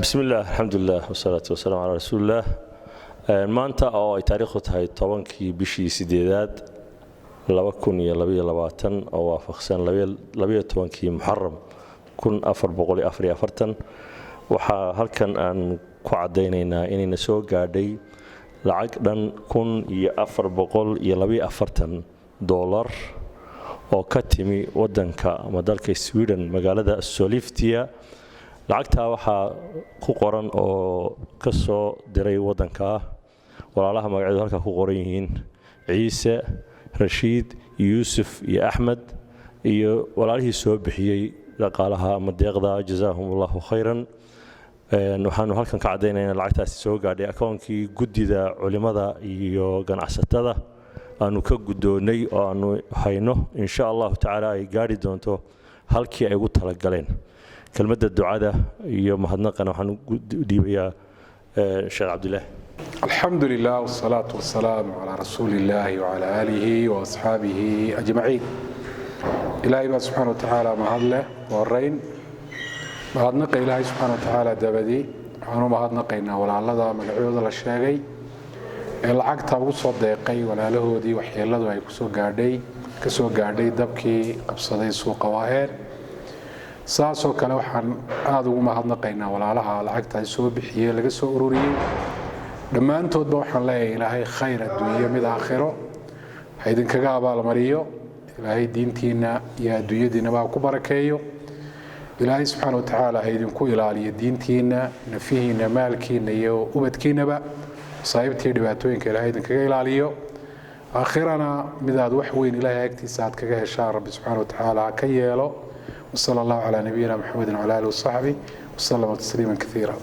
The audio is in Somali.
بسم الله الحمد لله والصلاة والسلام على رسول الله. maanta oo ay taariikhdu tahay 10kii bishii 8aad 2022 oo waafaqsan 12kii Muharram 1444 waxa halkan aan ku cadeynaynaa inayna soo gaadhay lacag dhan $1442 oo ka timi wadanka ama dalka Sweden magaalada Sollefteå. lacagta waxa ku qoran oo ka soo diray wadanka walaalaha magacyadu halka ku qoran yihiin Ciise, Rashid, Yusuf iyo Ahmed iyo walaalihii soo bixiyay dhaqaalaha ama deeqda jazaahumullahu khayran. waxaanu halkan ka cadeynaynaa lacagtaasi soo gaadhay akoonkii gudida culimada iyo ganacsatada aanu ka gudoonay oo aanu hayno insha Allah taala ay gaari doonto halkii ay ugu tala galeen. كلمة الدعاء يوم هدناقنا وحن ديبيا الشيخ عبد الله. الحمد لله والصلاة والسلام على رسول الله وعلى آله وأصحابه أجمعين. إلهي سبحانه وتعالى مهدله والرين مهدنق إلهي سبحانه وتعالى دبدي عنو مهدنقينا ولا الله ملعوذ الشاقي العقد وصل دقيقي ولا له دي وحي الله وهي كسو قاردي دبكي قبصدي سوق واهر saasoo kale waxaan aad ugu mahadnaqaynaa walaalaha lacagta ay soo bixiyay laga soo ururiyay dhamaantoodba waxaan leeyahay ilaahay khayr adduunyo mid aakhiro haydin kaga abaal mariyo ilaahay diintiina iyo adduunyadiina baa ku barakeeyo ilaahay subxaanahu wa ta'aala haydin ku ilaaliyo diintiina nafihiina maalkiina iyo ubadkiinaba saayibtii dhibaatooyinka ilaahay haydin kaga ilaaliyo aakhirana mid aad wax weyn ilaahay agtiisa aad kaga heshaan rabbi subxaanahu wa ta'aala ka yeelo. وصلى الله على نبينا محمد وعلى آله وصحبه وسلم تسليما كثيرا.